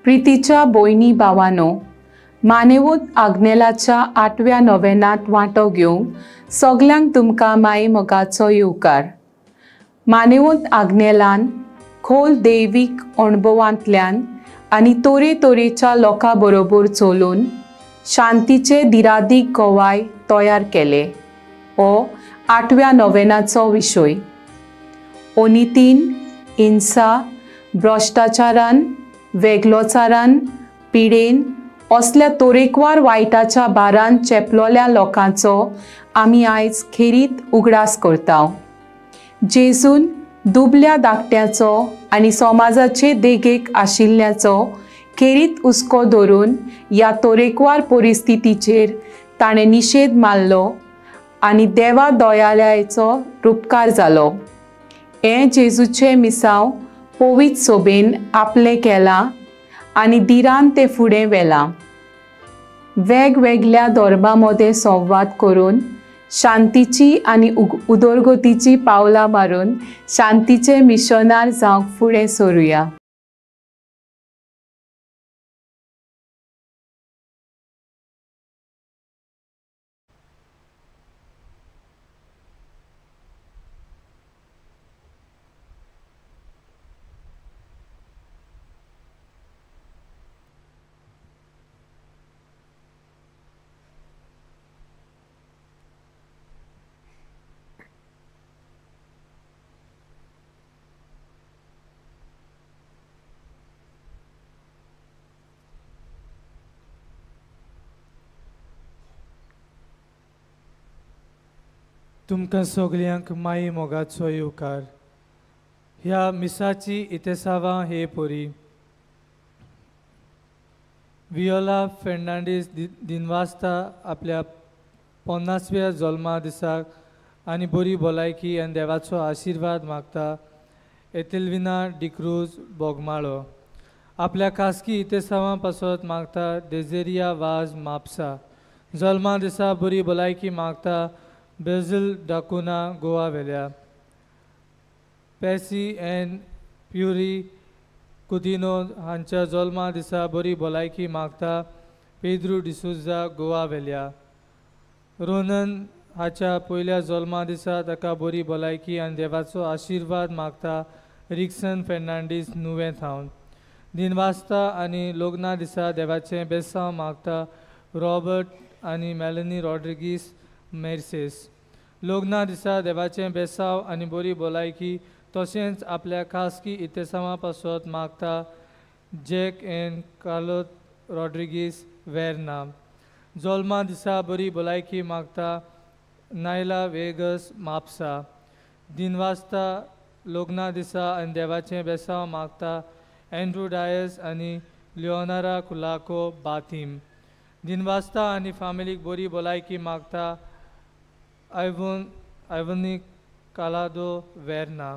प्रितीच्या भयणी भावांनो, मानेवूत आग्नेलाच्या 8व्या नोवेनांत वांटो घेवंक सगल्यांक तुमकां माई मोगाचो येवकार. मानेवूत आग्नेलान खोल दैवीक अणभवांतल्यान आनी तरेतरेच्या लोकां बरोबर चलून शांतीचे दिरादीक गोवाय तयार केले. हो 8व्या नोवेनाचो विशय. ओनितीन, हिंसा, भ्रष्टाचारान, वेगलोचारान, पिडेन असल्या तरेकवार वायटाच्या बारान चेपलोल्या लोकांचो आमी आयज खेरीत उगडास करता. जेजून दुबल्या धाकट्याचो आनी समाजाचे देगेक आशिल्ल्याचो खेरीत हुस्को धरून ह्या तरेकवार परिस्थितीचेर ताणें निशेध मारलो आनी देवा दयाळाचो उपकार जालो. हें जेजूचें मिसांव पवित्र सोबेन आपलें केलां आनी दिरान तें फुडें व्हेलां. वेगवेगळ्या धर्मां मदें संवाद करून शांतीची आनी उदरगतीची पावलां मारून शांतीचे मिशनार जावंक फुडें सरुया. तुमकां सगल्यांक माई मोगाचो येवकार. ह्या मिसाची इतेसावां हे पोरी. वियोला फेर्नांडीस दिनवासता आपल्या 50व्या जल्मा दिसाक आनी बरी भलायकी आनी देवाचो आशिर्वाद मागता. एतेल्विना डिक्रूज बोगमाळो आपल्या खासगी इतेसावां पासत मागता. डेझेरिया वाज म्हापसा जल्मा दिसा बरी भलायकी मागता. बेजिल डाकुना गोवा वेल्या. पेसी एन प्युरी कुदिनो हांच्या जल्मा दिसा बरी भलायकी मागता. पेद्रू डिसुजा गोवा वेल्या. रोनन हाच्या पयल्या जल्मा दिसा ताका बरी भलायकी आनी देवाचो आशिर्वाद मागता. रिक्सन फेर्नांडीस नुवें थावन. दिनवासता आनी लग्ना दिसा देवाचें बेसांव मागता. रॉबर्ट आनी मेलनी रॉड्रिगीस मेर्सेस. लग्ना दिसा देवाचें बेसांव आनी बरी भलायकी तशेंच आपल्या खासगी इतेसावां पासत मागता. Jack N Carlot Rodrigues Verna. जल्मा दिसा बरी भलायकी मागता. नायला वेगस म्हापसा. दिनवासता लग्ना दिसा आनी देवाचें बेसांव मागता. एंड्रू डायस आनी लिओनारा कुलाको बाथीम. दिनवासता आनी फामिलीक बरी भलायकी मागता. आयवनी कालादो वेर्ना.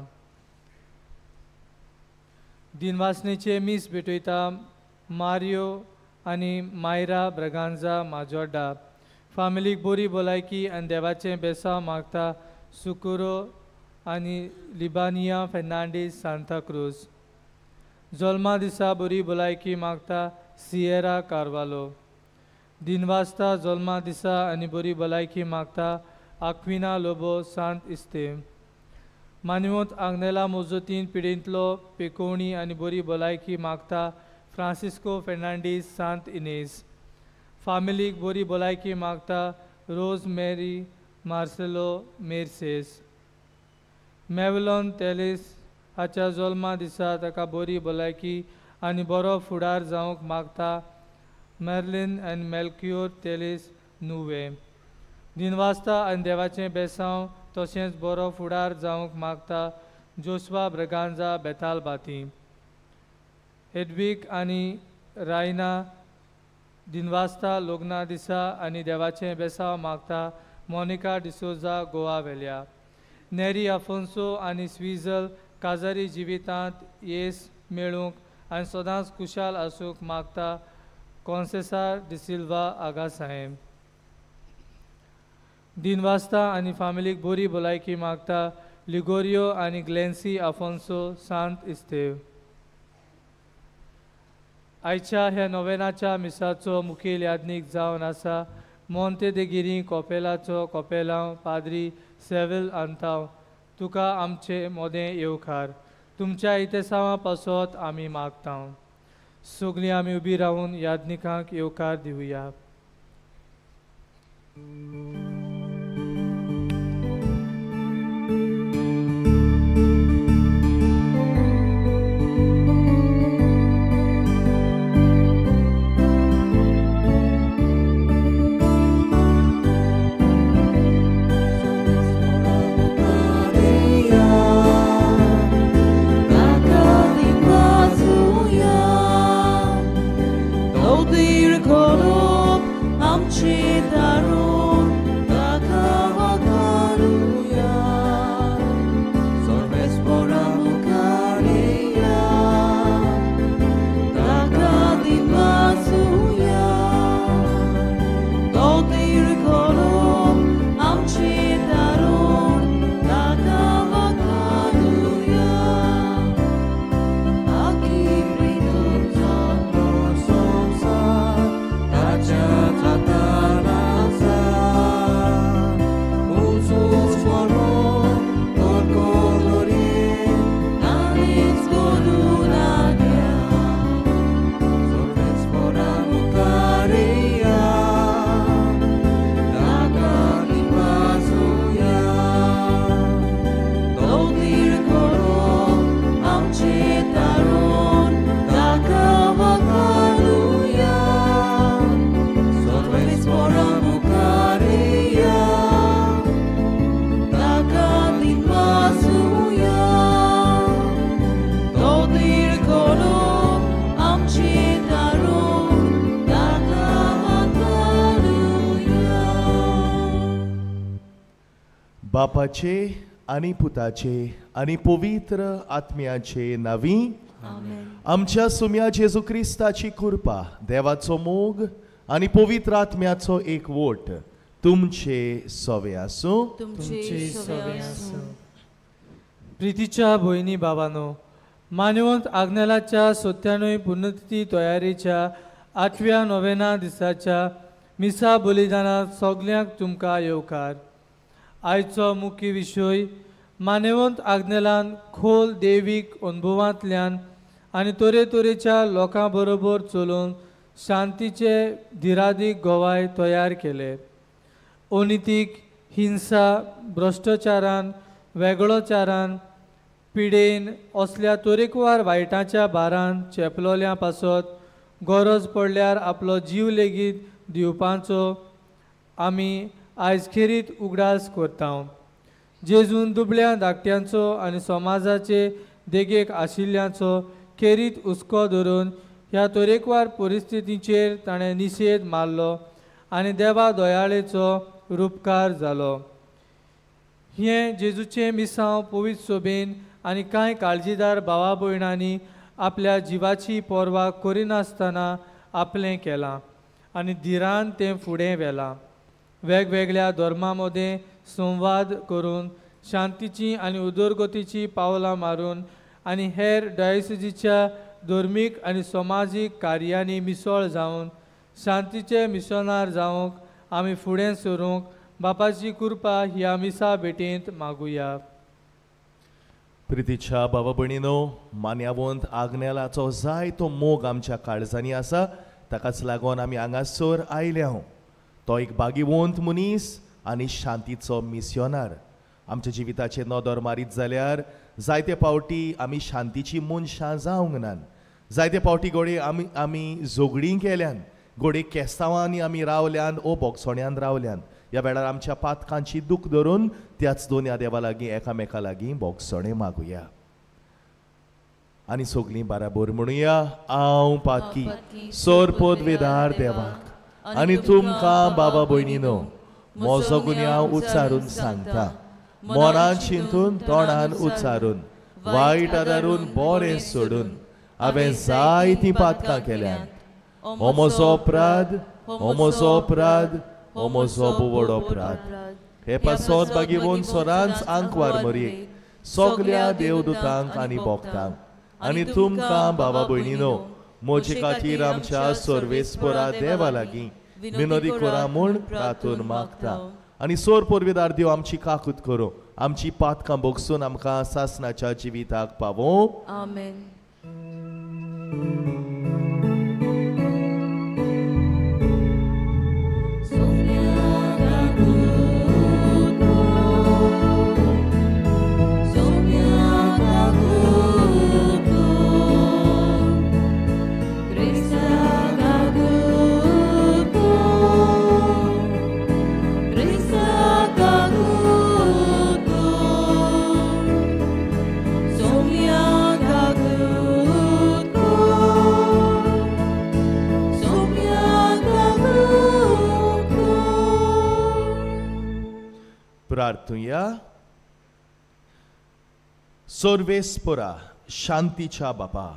दिनवासनेचे मीस भेटयता मारियो आनी मायरा ब्रगांजा माजोड्डा. फामिलीक बरी भलायकी आनी देवाचें बेसांव मागता. सुकुरो आनी लिबानिया फेर्नांडीस सांताक्रूज. जल्मा दिसा बरी भलायकी मागता. सियेरा कार्वालो. दिनवासता जल्मा दिसा आनी बरी भलायकी मागता. आक्विना लोबो सांत इस्तेम. मानिवोत आग्नेला मोजतीन पिडेंतलो पेकोवणी आनी बरी भलायकी मागता. फ्रांसिस्को फेर्नांडीस सांत इनेज. फामिलीक बरी भलायकी मागता. रोज मेरी मार्सेलो मेर्सेस. मेवलोन तेलीस हाच्या जल्मा दिसा ताका बरी भलायकी आनी बरो फुडार जावंक मागता. मेर्लिन आनी मेल्क्योर तेलीस नुवें. दिनवासता आनी देवाचें बेसांव तशेंच बरो फुडार जावंक मागता. जोशवा ब्रगांजा बेताल बाती. हेडवीक आनी रायना दिनवासता लग्ना दिसा आनी देवाचें बेसांव मागता. मोनिका डिसोजा गोवा वेल्या. नेरी आफोन्सो आनी स्विझल काजारी जिवितांत येस मेळूंक आनी सदांच खुशाल आसूंक मागता. कॉन्सेसार डिसिल्वा आगासाहेम. दिनवासता आनी फामिलीक बरी भलायकी मागता. लिगोरियो आनी ग्लेन्सी आफोन्सो सांत इस्तेव. आयच्या ह्या नोवेनाच्या मिसाचो मुखेल यादनीक जावन आसा मोंते दे गिरी कोपेलाचो कोपेलांव पाद्री सेवेल आंताव तुका आमचे मोदें येवकार तुमच्या इतेसावा पासत आमी मागता सगळीं आमी उबी रावून यादनिकांक येवकार दिवया. बापाचे आनी पुताचे आनी पवित्र आत्म्याचे नावी आमच्या सुम्या जेजू क्रिस्ताची कृपा देवाचो मोग आनी पवित्र आत्म्याचो एक वोट तुमचे सोवे आसूं. प्रितीच्या भयणी भावानो मान्यवंत आग्नेलाच्या 97वी पुण्यतिथी तयारीच्या 8व्या नोवेना दिसाच्या मिसा बलिदानात सगळ्यांक तुमकां येवकार. आयचो मुख्य विशय मानेवंत आग्नेलान खोल देवीक अनुभवांतल्यान आनी तरेतरेच्या लोकां बरोबर चलून शांतीचे धिरादीक गोवाय तयार केले. अनितीक हिंसा भ्रष्टाचारान वेगळोचारान पिडेन असल्या तरेकवार वायटाच्या बारान चेपलोल्या पासत गरज पडल्यार आपलो जीव लेगीत दिवपाचो आमी आयज खेरीत उगडास करता. जेजून दुबळ्या धाकट्यांचो आनी समाजाचे देगेक आशिल्ल्यांचो खेरीत हुस्को धरून ह्या तरेकवार परिस्थितीचेर ताणें निशेध मारलो आनी देवा दयाळेचो रूपकार जालो. हें जेजूचें मिसांव पवित्र सोबेन आनी कांय काळजीदार भावा भयणांनी आपल्या जिवाची पर्वा करिनासतना आपलें केलां आनी धिरान तें फुडें व्हेलां. वेगवेगळ्या धर्मां मदें संवाद करून शांतीची आनी उदरगतीची पावलां मारून आनी हेर डायसिजीच्या धर्मीक आनी समाजीक कार्यांनी मिसळ जावन शांतीचे मिशनार जावंक आमी फुडें सरूंक बापाची कृपा ह्या मिसा भेटेंत मागुया. प्रितीच्या भावा भयणीनो मान्यावंत आग्नेलाचो जायतो मोग आमच्या काळजांनी आसा ताकाच लागून आमी हांगासर आयल्या. तो एक भागीवंत मनीस आनी शांतीचो मिस्योनार. आमच्या जिविताचे नदर मारीत जाल्यार जायते पावटी आमी शांतीची मनशां जावंक नान. जायते पावटी घोडे आमी झगडीं केल्यान घोडे केस्तांवांनी आमी रावल्यान ओ बोगसोण्यांत रावल्यान. ह्या वेळार आमच्या पातकांची दूख धरून त्याच दोनया देवा लागीं एकामेका लागीं बोगसोणे मागुया आनी सगळीं बराबर म्हणुया. हांव पातकी सोरपोद वेदार देवाक आनी तुमकां बाबा भयणीनो म्हजो गुन्यांव उच्चारून सांगता. मनान चिंतून तोंडान उच्चारून वायट आदारून बरें सोडून हांवें जायतीं पातकां केल्यात. हो म्हजो अपराध, हो म्हजो अपराध, हो म्हजो बुवड अपराध. हे पासत बागीवून सोरांच आंकवार मरयेक सगळ्या देवदूतांक आनी भोगतांक आनी तुमकां बाबा भयणीनो मोचे खातीर आमच्या सर्वेस्परा देवा लागीं विनोदी कोरा म्हूण प्रार्थून मागता आनी सोर पोरवेदार देव आमची काकूत करो आमची पातकां बोगसून आमकां सासणाच्या जिविताक पावो आमेन. प्रार्थूया. सर्वेस्परा शांतीच्या बापा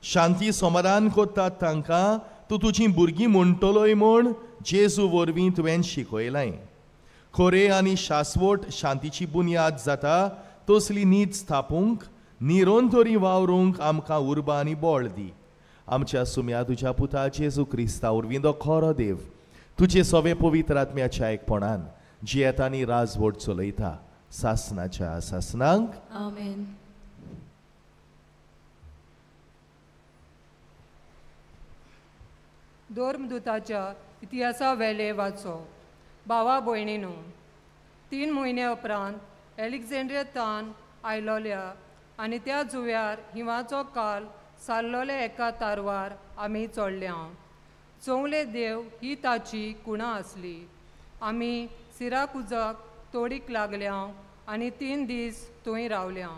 शांती समाधान कोत्तात तांकां तूं तुजी भुरगीं म्हणटलोय म्हूण जेजू वरवीं तुवें शिकयलां. खरे आनी शास्वत शांतीची बुन्याद जाता तसली नीत स्थापूंक निरंतरी वावरूंक आमकां उर्बा आनी बळ दी. आमच्या सुम्या तुज्या पुता जेजू क्रिस्ता वरवीं तो खरो देव तुजे सवे पवित्र आत्म्याच्या एकपणान जियेता आनी राजवट चलयता सासणाच्या सासणांक आमेन. धर्मदूताच्या इतिहासा वेले वाचो. भावा भयणीनो, 3 म्हयने उपरांत एलेक्झांड्रियांतान आयलोल्या आनी त्या जुव्यार हिंवाचो काल सारलोले एका तारवार आमी चडल्या. चोवले देव ही ताची कुणां आसली. आमी सिराकुजाक तोडीक लागल्या आनी 3 दीस थंय रावल्या.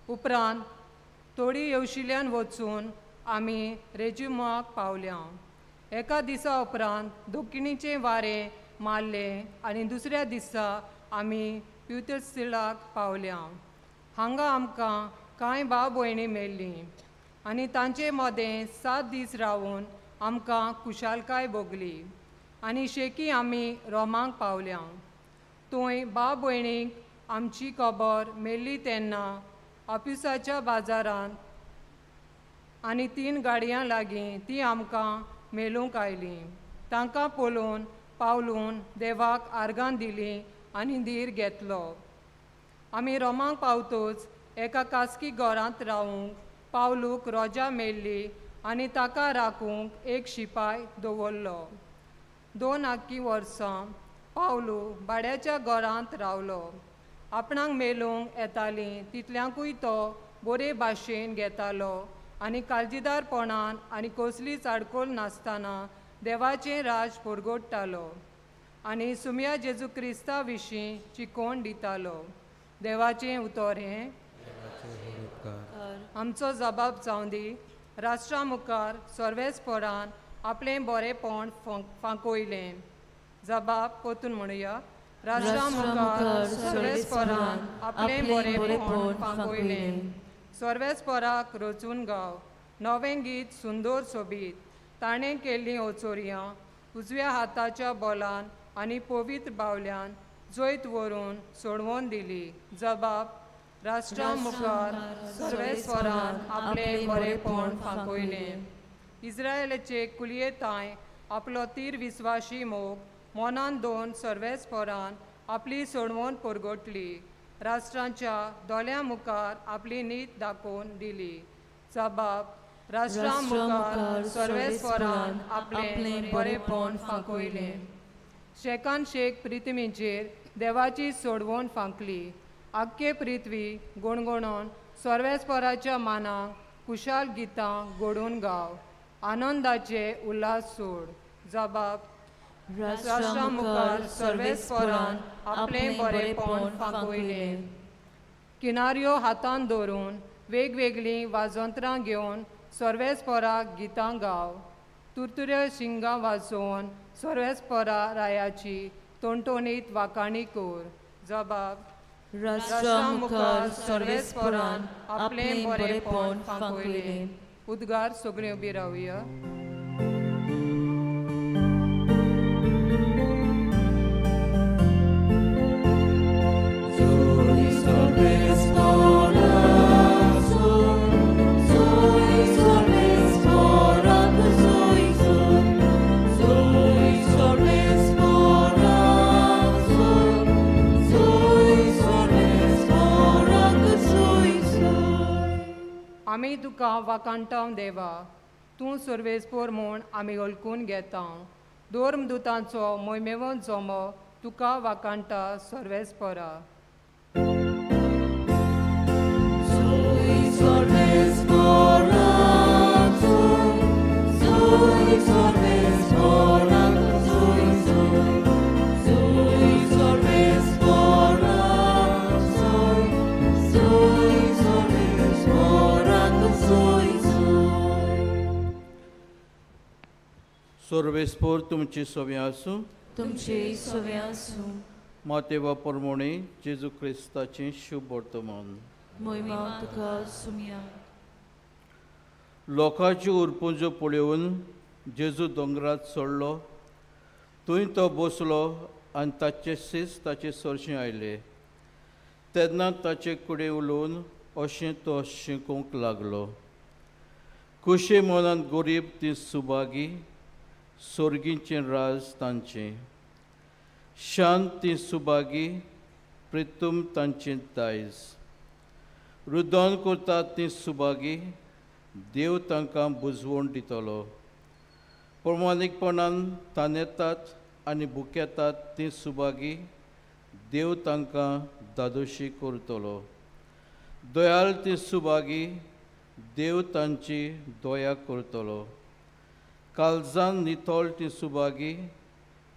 उपरांत तोडी येवशिल्ल्यान वचून आमी रेजिमाक पावल्या. एका दिसा उपरांत दोखिणीचें वारें मारलें आनी दुसऱ्या दिसा आमी प्युतस्तिलाक पावल्या. हांगा आमकां कांय भाव भयणी मेळ्ळीं आनी तांचे मदें 7 दीस रावून आमकां कुशालकाय भोगली आनी शेकी आमी रोमांक पावल्या. थंय भाव भयणीक आमची खबर मेळ्ळी तेन्ना ऑफिसाच्या बाजारांत आनी 3 गाडयां लागीं ती आमकां मेळूंक आयली. तांकां पळोवन पावलून देवाक आर्गां दिलीं आनी धीर घेतलो. आमी रोमांक पावतूच एका खासगी घरांत रावूंक पावलूक रोजा मेळ्ळी आनी ताका राखूंक एक शिपाय दवरलो. 2 आख्खी वर्सां पावलू भाड्याच्या घरांत रावलो. आपणाक मेळूंक येतालीं तितल्यांकूय तो बरे भाशेन घेतालो आनी काळजीदारपणान आनी कसलीच आडकोळ नासतना देवाचें राज परगडटालो आनी सुम्या जेजू क्रिस्ता विशीं चिकोण दितालो. देवाचें उतर हें आमचो जबाब जावं दी. राष्ट्रा मुखार सर्वेस्परान आपलें बरेंपण फांकयलें. जबाब परतून म्हणुया. राष्ट्रा मुखार सर्वेस्परान आपलें बरेंपण फांकयलें. सर्वेस्पराक रचून गाव. नवें गीत सुंदर सोबीत. ताणें केल्लीं ओचोरयां उजव्या हाताच्या बोलान आनी पवित्र बावल्यान जैत व्हरून सोडवून दिली. जबाब. राष्ट्रा मुखार सर्वेस्परान आपलें बरेंपण फांकयलें. इस्रायेलाचे कुलयेताय आपलो तीर विस्वाशी मोग मनान दोन सर्वेस्परान आपली सोडवण परगटली. राष्ट्रांच्या दोल्या मुखार आपली नीत दाखोवन दिली. जबाब. राष्ट्रां मुखार सर्वेस्परान आपलें बरेंपण फांकयलें. शेकान शेक पृथ्वीचेर देवाची सोडवण फांकली. आख्खे पृथ्वी गुणगुणोन सर्वेस्पराच्या मानाक कुशाल गितां घडोवन गाव. आनंदाचे उल्हास सोड. जबाब. राष्ट्रां मुखार सर्वेस्परान आपलें बरेंपण फांकयलें. किनाऱ्यो हातान धरून वेगवेगळीं वाजोंत्रां घेवन सर्वेस्पराक गितां गाव. तुरतुऱ्यो शिंगां वाजोवन सर्वेस्परा रायाची तोणतोणीत वाखाणी कोर. जबाब. राष्ट्रां मुखार सर्वेस्परान आपलें बरेंपण फांकयलें. उद्गार सगळीं उबी रावया. Soy sorpresa, आमी तुका वाकाणटाव देवा तूं सर्वेस्पोर म्हूण आमी ओळखून घेता दोर्मदूतांचो मोहिमेवंत जोमो तुका वाकाणटा सर्वेस्पोरा सर्वेस्पोर तुमची सोव्या आसूं तुमची सोव्या आसूं मातेवा प्रमाणे जेजू क्रिस्ताचें शुभ वर्तमान मोहिमा तुका सुमया लोकांच्यो उरपुंजो पळोवन जेजू दोंगरात चडलो थंय तो बसलो आनी ताचे सीस ताचे सरशें आयले तेन्ना ताचे कडेन उलोवन अशें तो शिंकूंक लागलो कुशे मनान गरीब ती सुभागी सोर्गींचें राज तांचें शांत ती सुभागी प्रितूम तांचें दायज रुदन करतात ती सुभागी देव तांकां बुजवण दितलो प्रमाणीकपणान तानेतात आनी भुकेतात ती सुभागी देव तांकां दादोशी करतलो दयाल ती सुभागी देव तांची दया करतलो काळजान नितोळ ती सुभागी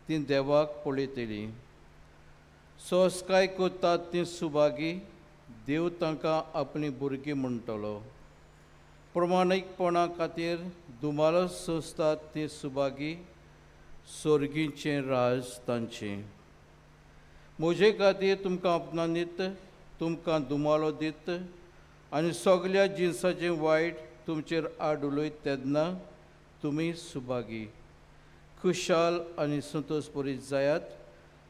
ती देवाक पळयतली सोस्काय करतात ती सुभागी देव तांकां आपली भुरगीं म्हणटलो प्रमाणीकपणा खातीर दुमालो सोंसतात ती सुभागी सोर्गींचें राज तांचें म्हजे खातीर तुमकां आपणानीत तुमकां दुमालो दीत आनी सगल्या जिन्साचें वायट तुमचेर आड उलयत तेन्ना तुमी सुभागी खुशाल आनी संतोश भरीत जायात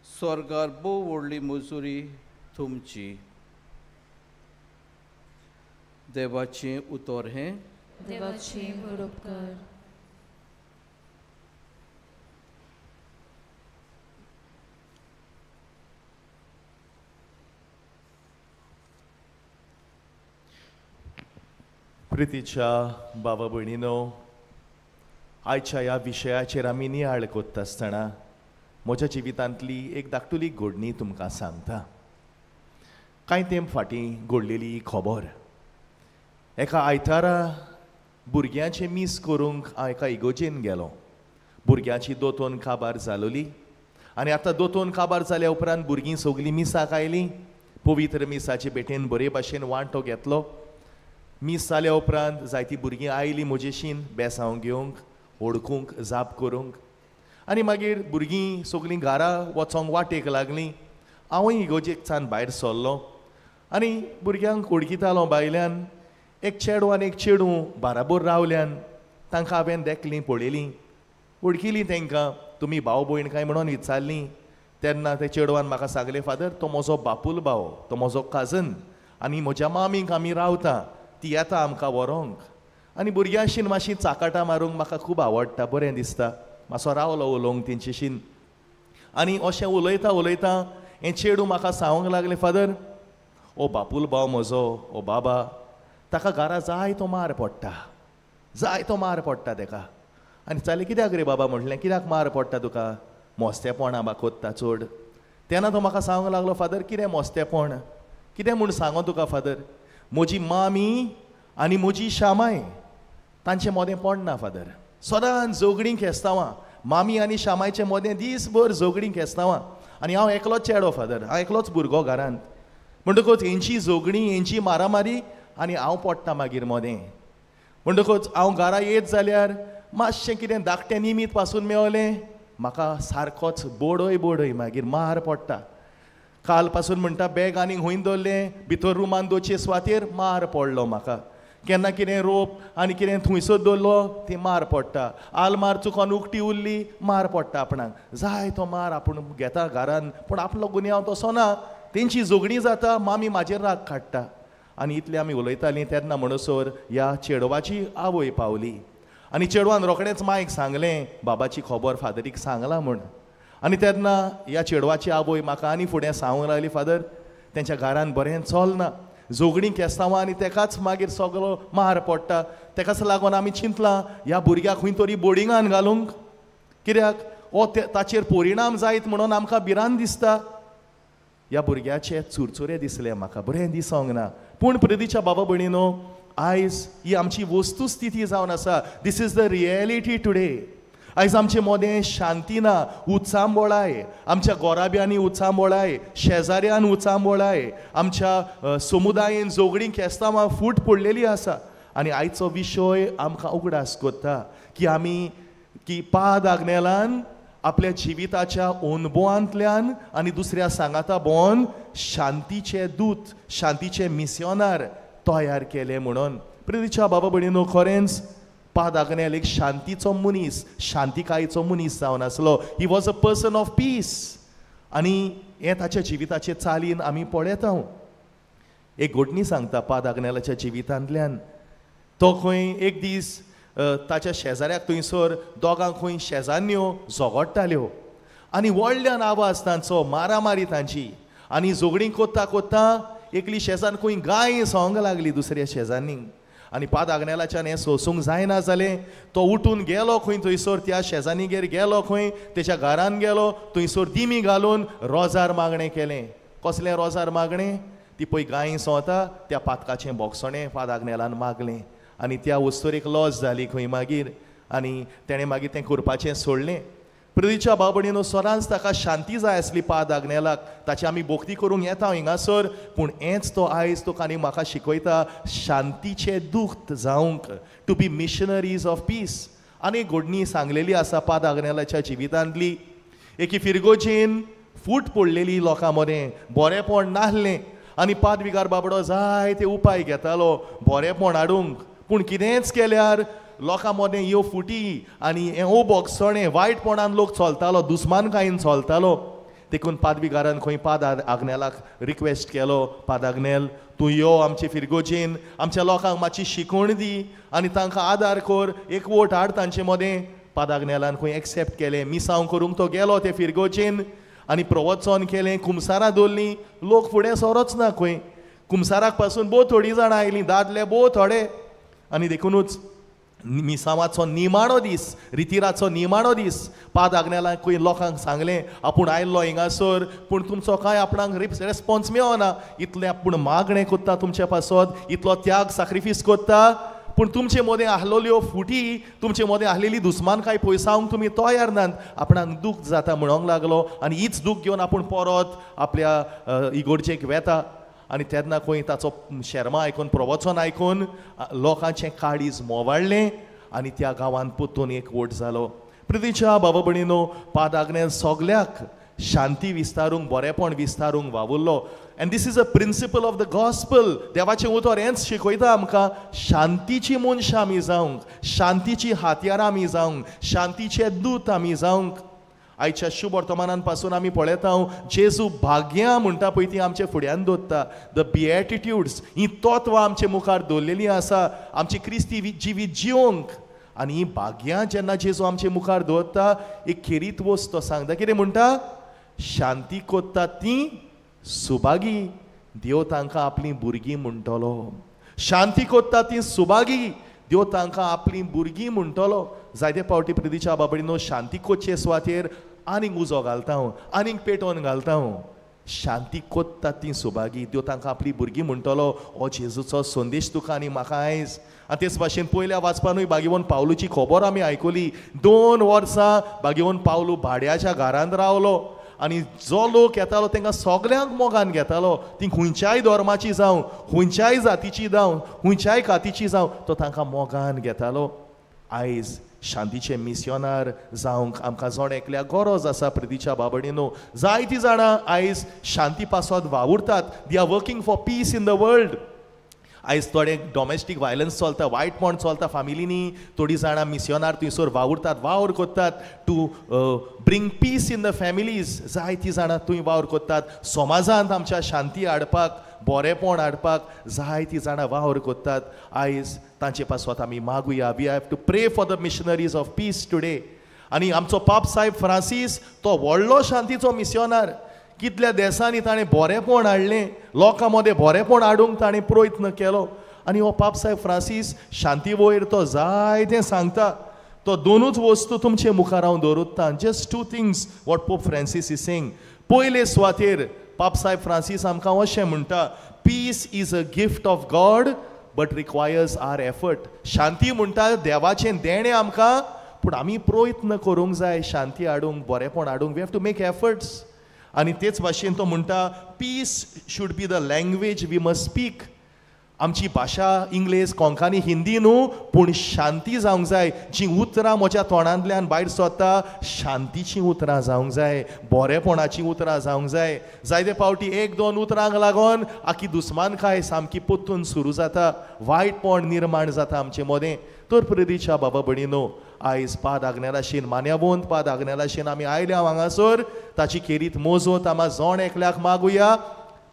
स्वर्गार भोव व्हडली मजुरी तुमची देवाचें उतर हें देवाची बरोबर प्रितीच्या बाबा भयणीनो आयच्या ह्या विशयाचेर आमी नियाळ कोत्ता आसतना म्हज्या जिवितांतली एक धाकटुली घडणी तुमकां सांगता कांय तेंप फाटीं घडलेली खबर एका आयतारा भुरग्यांचें मीस करूंक हांव एका इगोजेन गेलो भुरग्यांची दोतोन काबार जालोली आनी आतां दोतोन काबार जाल्या उपरांत भुरगीं सगलीं मिसाक आयलीं पवित्र मिसाचे भेटेन बरे भाशेन वांटो घेतलो मीस जाल्या उपरांत जायतीं भुरगीं आयलीं म्हजेशीन बेसांव घेवंक ओळखूंक जाप करूंक आनी मागीर भुरगीं सगलीं घरा वचोंक वाटेक लागलीं हांवूय इगोजेकच्यान भायर सरलो आनी भुरग्यांक वळखितालो भायल्यान एक चेडो आनी एक चेडूं बाराबोर रावल्यान तांकां हांवें देखलीं पळयलीं वळखिलीं तांकां तुमी भाव भयण काय म्हणून विचारलीं तेन्ना ते चेडवान म्हाका सांगलें फादर तो म्हजो बापूल भाव तो म्हजो काजन आनी म्हज्या मामीक आमी रावता ती येता आमकां व्हरोंक आनी भुरग्यांशीन मातशीं चाकाटां मारूंक म्हाका खूब आवडटा बरें दिसता मातसो रावलो उलोवंक तेंचेशीन आनी अशें उलयता उलयता हें चेडूं म्हाका सांगूंक लागलें फादर ओ बापूल भाव म्हजो ओ बाबा ताका घरा जायतो मार पडटा ताका आनी जालें कित्याक रे बाबा म्हटलें कित्याक मार पडटा तुका मोस्तेपणां कोत्ता चड तेन्ना तो म्हाका सांगूंक लागलो फादर कितें मोस्तेपण कितें म्हूण सांगो तुका फादर म्हजी मामी आनी म्हजी शामाय तांचें मोदें पडना फादर सदांच जोगडींक हेस्तावां मामी आनी शामायचें मोदें दीसभर जोगडींक हेस्तावां आनी हांव एकलोच चेडो फादर हांव एकलोच भुरगो घरांत म्हणटकूच हेंची जोगडी हेंची मारामारी आनी हांव पडटा मागीर मोदें म्हणटकूच हांव घरा येत जाल्यार मातशें कितें धाकटें निमीत पासून मेवलें म्हाका सारकोच बोडय मागीर मार पडटा काल पासून म्हणटा बॅग आनी हूंय दवरलें भितर रुमान दोचे सुवातेर मार पडलो म्हाका केन्ना कितें रोप आनी कितें थंयसर दवरलो ती मार पडटा आलमार चुकोन उकटी उरली मार पडटा आपणाक जाय तो मार आपूण घेता घरान पूण आपलो गुन्यांव हांव तसो ना तेंची जोगडी जाता मामी म्हाजेर राग काडटा आनी इतलें आमी उलयतालीं तेन्ना म्हणसर ह्या चेडवाची आवय पावली आनी चेडवान रोखडेंच मांयक सांगलें बाबाची खबर फादरीक सांगला म्हूण आनी तेन्ना ह्या चेडवाची आवय म्हाका आनी फुडें सांगूंक लागली फादर तेंच्या घरान बरें चलना जोगणी केस्तांवां आनी तेकाच मागीर सगळो मार पडटा. तेकाच लागून आमी चिंतलां ह्या भुरग्याक खंय तरी बोर्डिंगान घालूंक, कित्याक हो ताचेर परिणाम जायत म्हणून आमकां भिरांत दिसता. ह्या भुरग्याचे चुरचुरे दिसले म्हाका, बरें दिसोंक ना. पूण प्रितीच्या बाबा भयणीनो, आयज ही आमची वस्तुस्थिती जावन आसा. This is the reality today. आयज आमचे मोदें शांती ना, उत्सांबोळाय, आमच्या गोराब्यांनी उत्सांबोळाय, शेजाऱ्यान उत्सांबोळाय, आमच्या समुदायान जोगडी केस्तांवां फूट पडलेली आसा. आनी आयचो विशय आमकां उगडास कोत्ता की पाद आग्नेलान आपल्या जिविताच्या अनुभवांतल्यान आनी दुसऱ्या सांगाता भोवन शांतीचे दूत, शांतीचे मिस्योनार तयार केले म्हणून. प्रितीच्या बाबा भयणीनो, खरेंच पाद आग्नेल एक शांतीचो मनीस, शांतिकायेचो मनीस जावन आसलो. He was a person of peace. आनी हें ताच्या जिविताचे चालीन आमी पळयता. एक घडणी सांगता पाद आग्नेलाच्या जिवितांतल्यान. तो खंय एक दीस ताच्या शेजाऱ्याक थंयसर दोगांक खंय शेजान्यो झगडटाल्यो आनी व्हडल्यान आवाज तांचो, मारामारी तांची. आनी झगडीं कोत्ता कोत्ता एकली शेजान खंय गाय सोंग लागली दुसऱ्या शेजान्नीक. आनी पाद आग्नेलाच्यान हें सोसूंक जायना जालें. तो उठून गेलो खंय थंयसर त्या शेजानीगेर गेलो, खंय तेच्या घरान गेलो, थंयसर दिमी घालून रोजार मागणें केलें. कसलें रोजार मागणें? ती पळय गाय सोंता त्या पातकाचें बोगसणें पाद आग्नेलान मागलें. आनी त्या वस्तूर एक लॉस जाली खंय मागीर. आनी तेणें मागीर तें करपाचें सोडलें. प्रितीच्या बाबा भयणीनो, सदांच ताका शांती जाय आसली पाद आग्नेलाक. ताची आमी भोक्ती करूंक येता हिंगासर. पूण हेंच तो आयज तुका आनी म्हाका शिकयता, शांतीचे दूत जावंक, to be missionaries of peace. आनी घडणी सांगलेली आसा पाद आग्नेलाच्या जिवितांतली. एके फिरगोजेन फूट पडलेली लोकां मदें, बरेंपण नाहलें. आनी पाद विगार बाबडो जायते उपाय घेतालो बरेंपण हाडूंक. पूण कितेंच केल्यार लोकां मदें ह्यो फुटी आनी हे बोगसणे वायटपणान लोक चलतालो, दुस्मानकायेन चलतालो. देखून पाद विगारान खंय पाद आग्नेलाक रिक्वेस्ट केलो, पाद आग्नेल तूं यो आमचे फिरगोजेन, आमच्या लोकांक मातशी शिकवण दी आनी तांकां आदार कर, एकवोट हाड तांचे मदें. पाद आग्नेलान खंय एक्सेप्ट केलें. मिसांव करूंक तो गेलो ते फिरगोजेन आनी प्रवचन केलें, कुमसारां दवरलीं. लोक फुडें सरोच ना खंय. कुमसाराक पासून भोव थोडीं जाणां आयलीं, दादले भोव थोडे. आनी देखूनच मिसावाचो निमाणो दीस, रितीराचो निमाणो दीस पाद आग्नेलान खंय लोकांक सांगलें, आपूण आयल्लो हिंगासर पूण तुमचो कांय आपणाक रेस्पॉन्स मेळना. इतलें आपूण मागणें कोत्ता तुमचे पासत, इतलो त्याग सॅक्रिफीस कोत्ता, पूण तुमचे मदें आहलेल्यो फुटी, तुमचे मदें आहलेली दुस्मानकाय पयसावंक तुमी तयार नात. आपणाक दूख जाता म्हणोंक लागलो. आनी हीच दूख घेवन आपूण परत आपल्या इगोर्जेक वेता. आनी तेन्ना खंय ताचो शर्मा आयकून, प्रवचन आयकून लोकांचें काळीज मोवाळ्ळें आनी त्या गांवांत पोत्तून एक वोट जालो. प्रितीच्या बाबा भयणीनो, पाद आग्नेल सगल्याक शांती विस्तारूंक, बरेंपण विस्तारूंक वावुरलो. And this is a principle of the gospel. देवाचें उतर हेंच शिकयता आमकां, शांतीची मनशां आमी जावंक, शांतीची हातयारां आमी जावंक, शांतीचे दूत आमी जावंक. आयच्या शुभ वर्तमानान पासून आमी पळयता जेजू भाग्यां म्हणटा पळय ती आमचे फुड्यान दवरता. द बिएटिट्यूड्स, ही तत्वां आमचे मुखार दवरलेलीं आसा आमची क्रिस्ती जिवीत जिवंक. आनी ही भाग्यां जेन्ना जेजू आमचे मुखार दवरता, एक खेरीत वस्त तो सांगता. कितें म्हणटा? शांती कोत्तात तीं सुभागी, देव तांकां आपलीं भुरगीं म्हणटलो. शांती कोत्तात तीं सुभागी, देव तांकां आपलीं भुरगीं म्हणटलो. जायते फावटी प्रितीच्या बाबा भयणीनो, शांती कोदचे सुवातेर आनीक उजो घालता हांव, आनीक पेटोवन घालता हांव. शांती कोत्तात तीं सुभागी, देव तांकां आपलीं भुरगीं म्हणटलो. हो जेजूचो संदेश तुका आनी म्हाका आयज. आनी तेच भाशेन पयल्या वाचपानूय बागेवन पावलूची खबर आमी आयकली. 2 वर्सां बागेवन पावलू भाड्याच्या घरांत रावलो. आनी जो लोक येतालो तांकां सगल्यांक मोगान घेतालो. ती खंयच्याय धर्माची जावं, खंयच्याय जातीची जावं, खंयच्याय कातीची जावं, तो तांकां मोगान घेतालो. आयज शांतीचे मिस्योनार जावंक आमकां जोड एकल्या गरज आसा. प्रितीच्या बाबा भयणीनो, जायतीं जाणां आयज शांती पासत वावुरतात. They are working for piece in the world. आयज थोडे डॉमेस्टीक वायलन्स चलता, वायटपण चलता फॅमिलीनी. थोडीं जाणां मिस्योनार थंयसर वावुरतात, वावर कोत्तात to bring peace in the families. जायतीं जाणां थंय वावर कोत्तात. समाजांत आमच्या शांती हाडपाक, बरेंपण हाडपाक जायतीं जाणां वावर कोत्तात. आयज तांचे पासत आमी मागुया. वी हॅव टू प्रे for the missionaries of piece today. आनी आमचो पाप साहेब फ्रांसीस तो व्हडलो शांतीचो मिस्योनार. कितल्या देशांनी ताणें बरेपण हाडलें, लोकां मदें बरेपण हाडूंक ताणें प्रयत्न केलो. आनी हो पाप साहेब फ्रांसीस शांती वयर तो जायतें सांगता. तो दोनूच वस्तू तुमचे मुखार हांव दवरता. Just two things what Pope Francis is saying. पयले सुवातेर पाप साहेब फ्रांसीस आमकां अशें म्हणटा, peace is a gift of God but requires our effort. शांती म्हणटा देवाचें देणें आमकां, पूण आमी प्रयत्न करूंक जाय शांती हाडूंक, बरेपण हाडूंक. We have to make efforts. आनी तेच भाशेन तो म्हणटा, peace should be the language we must speak. आमची भाशा इंग्लीश कोंकणी हिंदी न्हू, पूण शांती जावंक जाय. जी उतरां म्हज्या तोंडांतल्यान भायर सरता शांतीचीं उतरां जावंक जाय, बरेपणाचीं उतरां जावंक जाय. जायते पावटी एक दोन उतरांक लागून आख्खी दुस्मानकाय सामकी पोत्तून सुरू जाता, वायटपण निर्माण जाता आमचे मदें. तर प्रेरीच्या बाबा भयणीनो, आयज पाद आग्नेलाशीन मान्यावंत पाद आग्नेलाशीन आमी आयल्या हांगासर ताची खेरीत मोजत आमी जोण एकल्याक मागुया.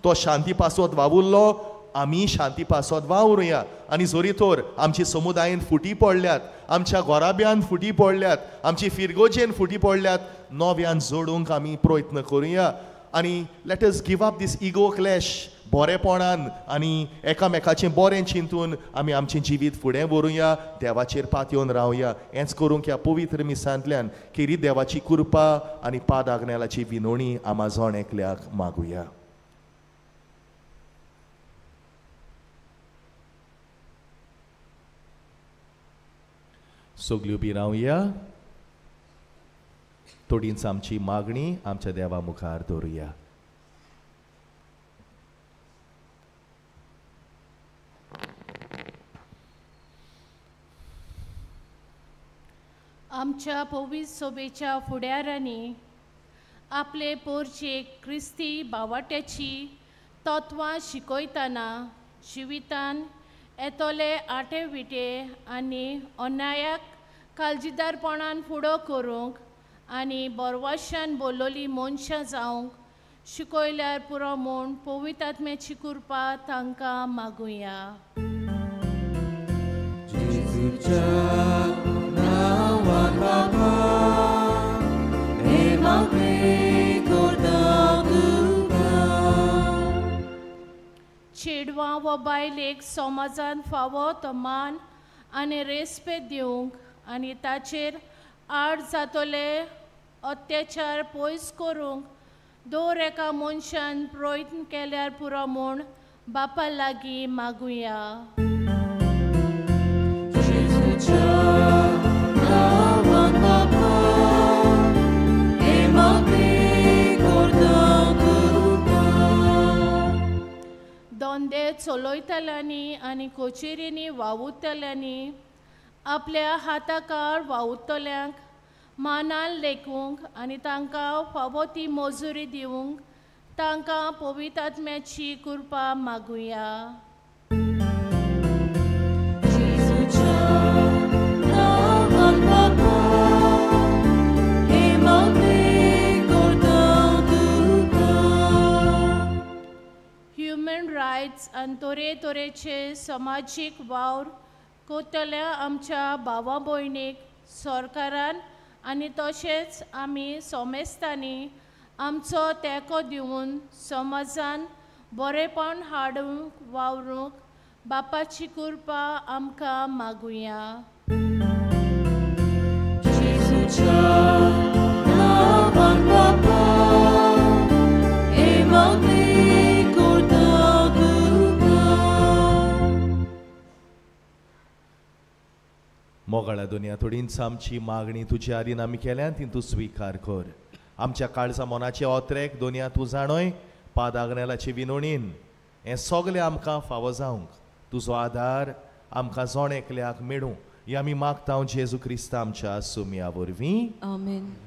तो शांती पासत वावुरलो, आमी शांती पासत वावरुया. आनी जोरी तर आमची समुदायान फुटी पडल्यात, आमच्या गोराब्यान फुटी पडल्यात, आमची फिरगोजेन फुटी पडल्यात, नव्यान जोडूंक आमी प्रयत्न करुया. आनी लेट अस गिव अप दीस इगो क्लॅश. बरेपणान आनी एकामेकाचें बरें चिंतून आमी आमचें जिवीत फुडें व्हरुया, देवाचेर पातयेवन रावया. हेंच करूंक ह्या पवित्र मिसांतल्यान खेरीत देवाची कृपा आनी पाद आग्नेलाची विनोणी आमा जोण एकल्याक मागुया. सगल्यो बी रावया. थोडींच आमची मागणी आमच्या देवा मुखार दवरुया. आमच्या पवित्र सभेच्या फुडाऱ्यांनी आपले पोरचेक क्रिस्ती बावाट्याची तत्वां शिकयतना जिवितान येतोले आटे विटे आनी अन्यायाक काळजीदारपणान फुडो करूंक आनी बरवाशान बोलोली मनशां जावंक शिकयल्यार पुरो म्हूण पवित्र आत्म्याची कृपा तांकां मागुया. चेडवां व बायलेक समाजान फावो तो मान आनी रेस्पेद दिवंक आनी ताचेर आड जातोले अत्याचार पयस करूंक दर एका मनशान प्रयत्न केल्यार पुरो म्हूण बापा लागीं मागुया. दोंदे चलयतल्यांनी आनी कोचेरींनी वावुरतल्यांनी आपल्या हाताकार वावुरतल्यांक मानान लेखूंक आनी तांकां फावो ती मजुरी दिवंक तांकां पवित्र आत्म्याची कृपा मागुया. ह्युमन रायट्स आनी तरेचे समाजीक वावर कोतल्या आमच्या भावा भयणीक सरकारान आनी तशेंच आमी सोमेस्तांनी आमचो तेंको दिवन समाजान बरेपण हाडूंक वावरूंक बापाची कृपा आमकां मागुया. मोगाळा दुनिया थोडींच आमची मागणी तुज्या आदीन आमी केल्या ती तूं स्विकार कर. आमच्या काळजा मोनाचे ओत्रेक दुनिया तूं जाणोय, पाद आग्नेलाचे विनोणीन हें सगलें आमकां फावो जावंक तुजो आदार आमकां जोण एकल्याक मेळूं ही आमी मागता जेजू क्रिस्त आमच्या सुमया वरवीं. आमेन. Amen.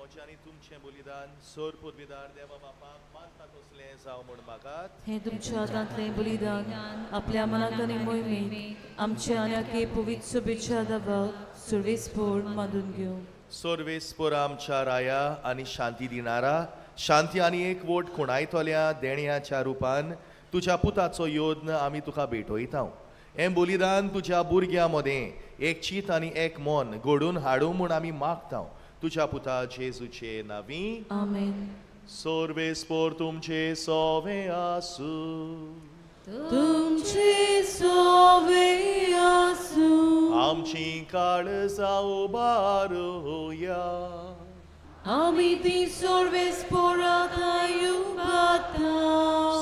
मोचे आनी तुमचें बलिदान सोर पदवीदार देवा बापाक मानता तसलें जावं म्हूण मागात. हे तुमच्या हातांतलें बलिदान आपल्या मनात आनी मोहिमेंत आमच्या आनी पवित्र शुभेच्छा दावाक सर्वेस्पोर मानून घेवं. सोर्वेस्पोर आमच्या राया आनी शांती दिनारा शांती आनी एकवट खुणायतल्या देण्याच्या रुपान तुज्या पुताचो योद्न आमी तुका भेटयता. हें बलिदान तुज्या भुरग्यां मदें एक चीत आनी एक मन घडून हाडूं म्हूण आमी मागता तुज्या पुता जेजूचे नांवी. आमेन. सोर्वेस्पोर तुमचे सोवे आसूं. तुमचे सोवे आसूं. आमची काळजां उबारुया. आमी ती सोर्वेस्पोराक आयुबाता.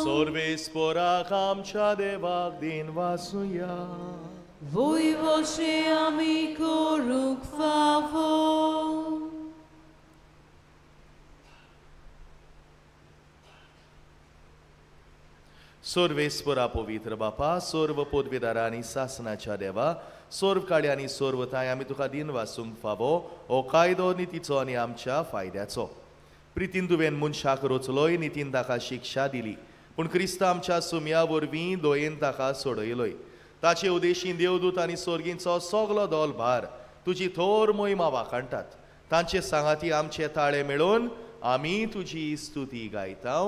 सोर्वेस्पोराक आमच्या देवाक दिन वासुया. वोयवोशे आमी करूंक फावो. सोर्वेस्पोरा पवित्र बापा सोर्व पदवीदारा आनी सासनाच्या देवा सोर्व काळी आनी सोर्वताय आमी तुका दिन वासूंक फावो हो कायदो नितीचो आनी आमच्या फायद्याचो. प्रितीन तुवें मनशाक रचलोय नितीन ताका शिक्षा दिली पूण क्रिस्त आमच्या सुम्या वरवीं दोयेन ताका सोडयलोय. ताचे उदेशीं देवदूत आनी सोर्गींचो सगलो दल भार तुजी थोर मोहिमा वाखाणटात. तांचे सांगाती आमचे ताळे मेळोवन आमी तुजी स्तुती गायता.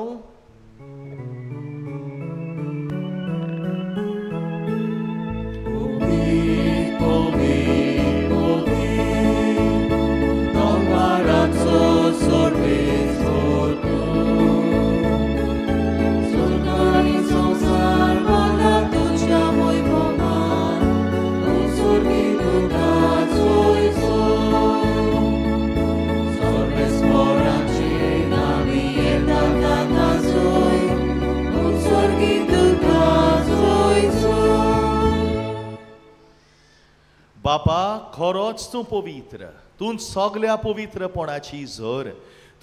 बापा खरोच तूं पवित्र. तूं सगल्या पवित्रपणाची झर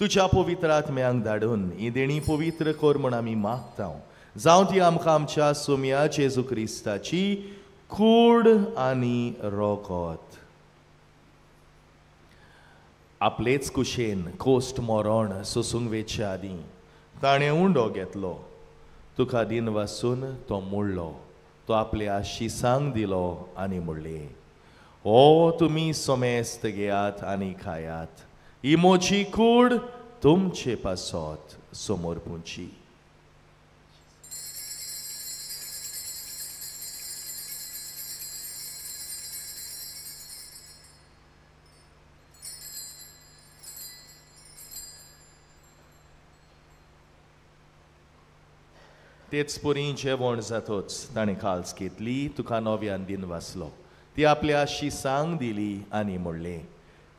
तुज्या पवित्र आत्म्यांक धाडून ही देणी पवित्र कर म्हूण आमी मागता. जावं ती आमकां आमच्या सुम्या जेजू क्रिस्ताची कूड आनी रोगत. आपलेच कुशेन कोस्ट मरण सोसूंक वेचे आदीं ताणें उंडो घेतलो. तुका दिन वासून तो मुडलो. तो आपल्या शिसांक दिलो आनी मुडले. ओ तुमी सोमेस्त घेयात आनी खायात. ही मोची कूड तुमचे पासत समोर पुंची. तेच पुरी जेवण जातोच ताणें काल्स घेतली तुका नव्यान दिन वाचलो. ती आपल्या शिसांक दिली आनी म्हणले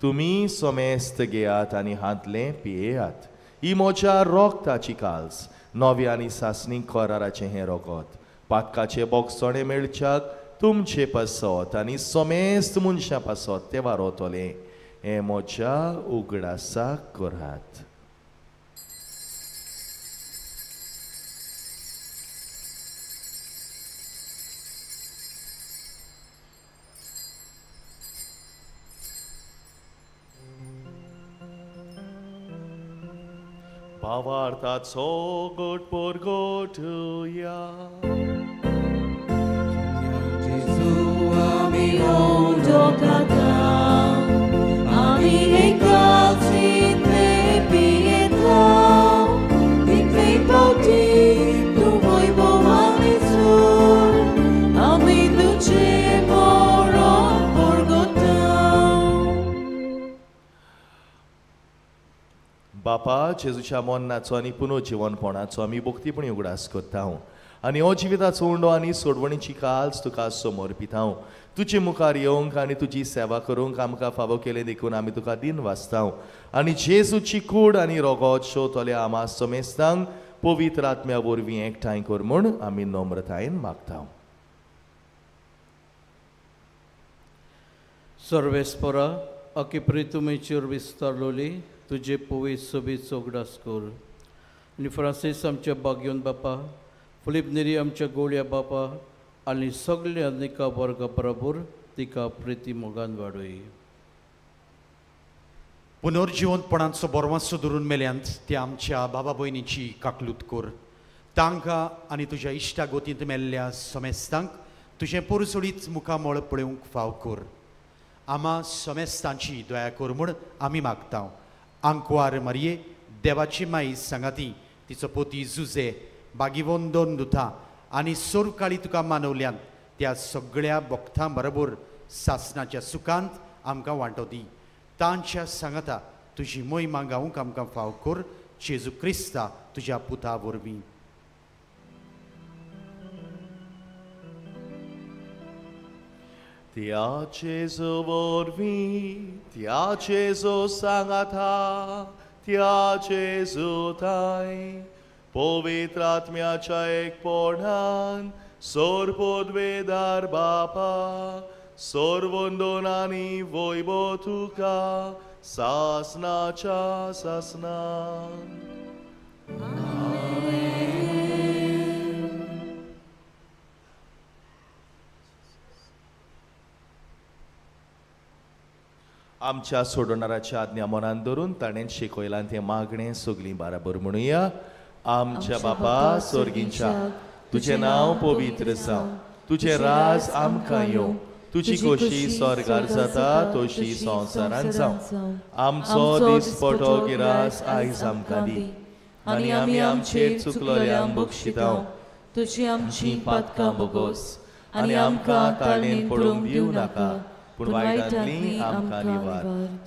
तुमी सोमेस्त घेयात आनी हातलें पियेयात. ही म्हज्या रोगताची काल्स नव्या आनी सासणी कराराचें हें रोगत. पातकाचे बोगसोणे मेळच्याक तुमचे पासत आनी सोमेस्त मनशां पासत ते वारोतले. हें म्हज्या उगडासाक करात. भावार्थाचो गोटपोर गोठुया. जेजू आमी ओडोकाता. आमी एकाच इतले पियेता. इतले पावटी तूं वैभव आमी सोर. आमी तुजे मरण परगता. बापा जेजूच्या मरणाचो आनी पुनर्जीवनपणाचो आमी भक्तीपणी उगडास करता आनी हो जिविताचो उंडो आनी सोडवणीची काल्स तुका समर्पिता. तुजे मुखार येवंक आनी तुजी सेवा करूंक आमकां फावो केलें देखून आमी तुका दिन वाचता. आनी जेजूची कूड आनी रोगत शेवतल्या आमा समेस्तांक पवित्र आत्म्या वरवीं एकठांय कर म्हूण आमी नम्रतायेन मागता. सर्वेस्परा अकिप्री तुमेचेर विस्तारलोली तुजे पवित्र सोबीत उगडास कर. आनी फ्रांसीस आमच्या बागयोन बापा फिलीप नेरी आमच्या गोळ्या बापा आनी सगळ्या निका वर्गा बरोबर तिका प्रिती मोगान वाडय. पुनर्जिवंतपणाचो बोरवांसो धरून मेल्यांत त्या आमच्या बाबा भयणीची काकलूत कर. तांकां आनी तुज्या इश्टा गोतींत मेल्ल्या समेस्तांक तुजें पोरसोडीत मुखामळ पळोवंक फाव कर. आम्हा समेस्तांची दया कर म्हूण आमी मागता. आंकवार मारये देवाची माई सांगाती तिचो पोती जुजे बागीवंदोन दुथा आनी सोरकाळी तुका मानवल्यान त्या सगळ्या भक्तां बरोबर सासणाच्या सुखांत आमकां वांटो दी. तांच्या सांगाता तुजी मोहिमा गावूंक आमकां फाव कर. जेजू क्रिस्ता तुज्या पुता वरवीं. त्या जेजू वरवीं त्या जेजू सांगाता त्या जेजू ताय पवित्र आत्म्याच्या एकपणान सोरपोदवेदार बापा सोरवंदोनानी वैभव तुका सासनाच्या सासनान. आमच्या सोडवणाराच्या आज्ञा मनान धरून ताणें शिकयलां तें मागणें सगलीं बाराबर म्हणुया. आमच्या बापा स्वर्गींच्या तुजें नांव पवित्र जावं. तुजें राज आमकां येवं. तुजी खोशी स्वर्गार जाता तशी संवसारांत जावं. आमचो दिसपटो गिरास आयज आमकां दी आनी आमी आमचेर चुकलोल्यांक बक्षितांव. तुजी आमची पातकां बोगोस आनी आमकां ताळणेन पडूंक दिवं नाका पूण वायटांतली आमकां निवार.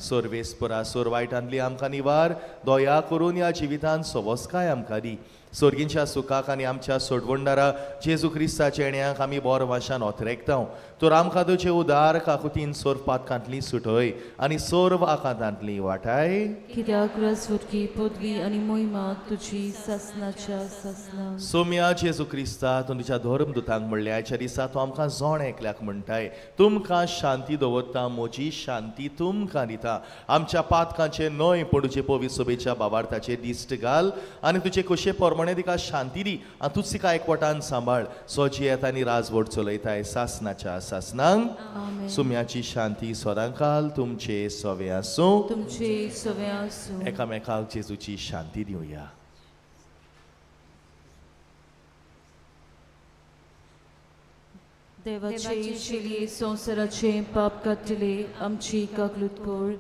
सर्वेस्परा सोर वायटांतली आमकां निवार. दया करून ह्या जिवितांत सवस्काय आमकां दी. स्वर्गींच्या सुखाक आनी आमच्या सोडवणदारा जेजू क्रिस्ताच्या येण्याक आमी बोर वाशान ओतरेकतांव. तर आमकां तुजे उदार काकुतीन सोर पातकांतली सुटय आनी सोर्व आकांतांतली वाटाय. कित्याक रसवटकी पदवी आनी मोहिमा तुजी सासनाच्या सासना. सोम्या जेजू क्रिस्ता तूं तुज्या धर्मदुतांक म्हणलें आयच्या दिसा तूं आमकां जोण एकल्याक म्हणटाय. तुमकां शांती दवरता म्हजी शांती तुमकां दिता. आमच्या पातकांचे न्हय पूण तुजे पवित्र सभेच्या भावार्थाचेर दिश्ट घाल आनी तुजे कशे पोरमणे तिका शांती दी आनी तूंच तिका एकवटान सांबाळ. सोजी येता आनी राजवट चलयताय सासनाच्या सासनांक. सुम्याची शांती सदांकाल तुमचे सवे आसूं. तुमचे सवे आसूं. एकामेकाक जेजूची शांती दिवया. देवाचे शिली संवसाराचे पाप काडटले आमची काकलूत कर.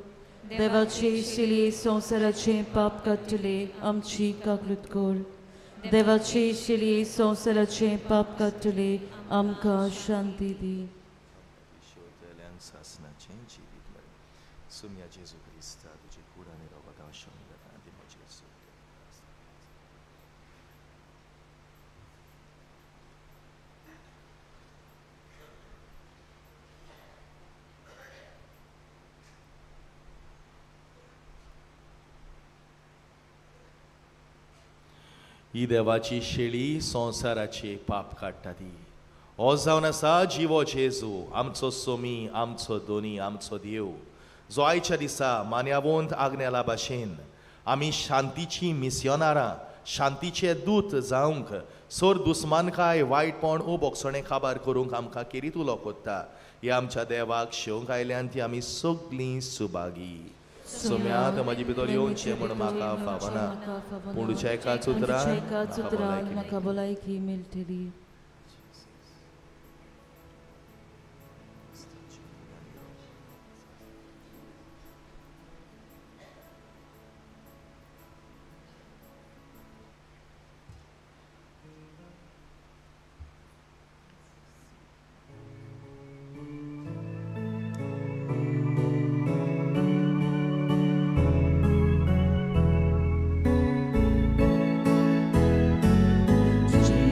देवाचे शिली संवसाराचे पाप काडटले आमची काकलूत कर. देवाचे शिली संवसाराचे पाप काडटले आमकां शांती दी. सासनाचे जिवीत मरण सुम्या जेजू क्रिस्ता तुजे कूड आनी रगत आशंगता आनी म्हजेर ही देवाची शेळी संवसाराचे पाप काडटा ती. हो जावन आसा जिवो जेजू आमचो सोमी आमचो दोनी आमचो देव जो आयच्या दिसा मान्यावंत आग्नेला भाशेन आमी शांतीची मिस्योनारां शांतीचे दूत जावंक सोर दुस्मानकाय वायटपण ओ बोगसणे काबार करूंक आमकां केरीत उलो कोत्ता. ह्या आमच्या देवाक शेवंक आयल्यान ती आमी सगलीं सुभागी. सोम्यात म्हजे भितर येवचें म्हूण म्हाका फावना पूण तुज्या एकाच उतरान म्हाका भलायकी मेळटली.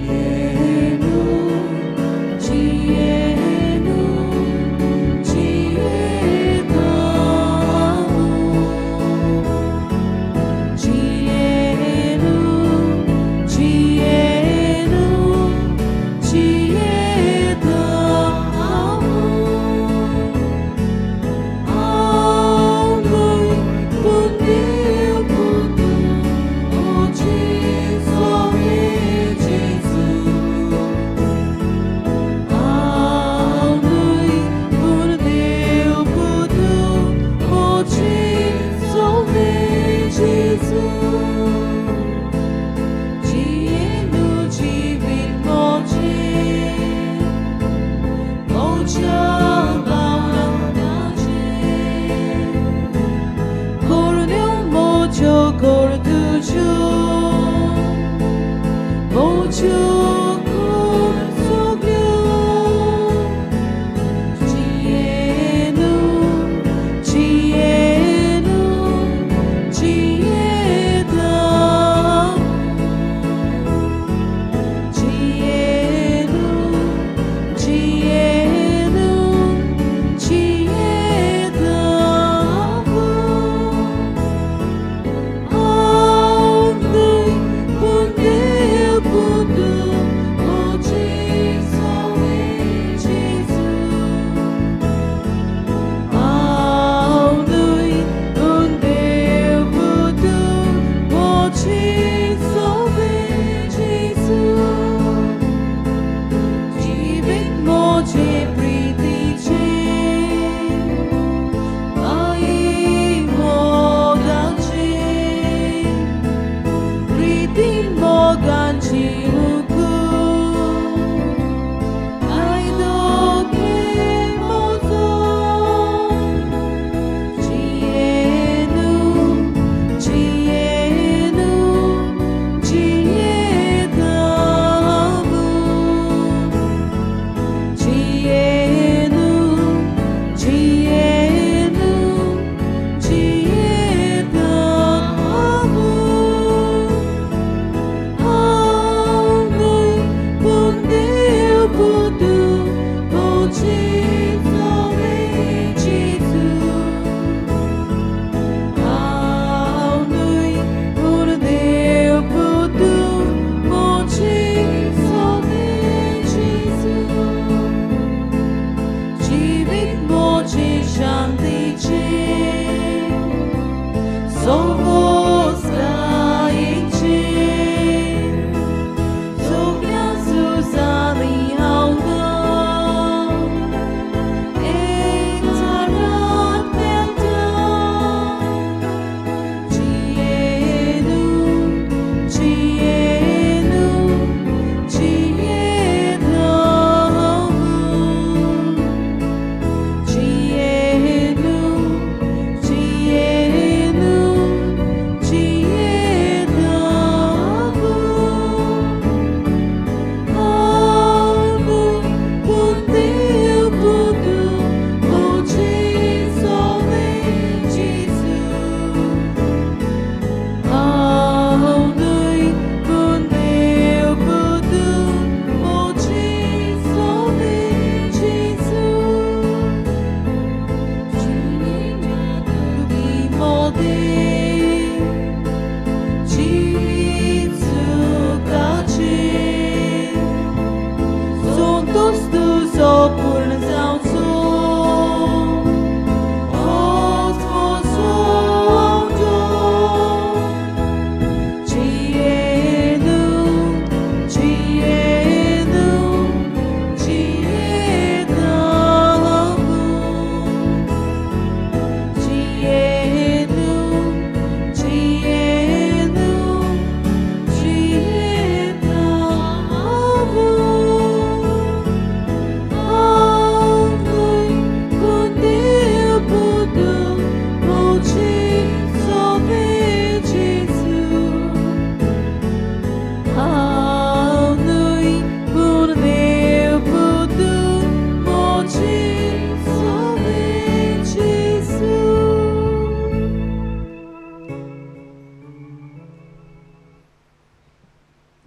Yeah.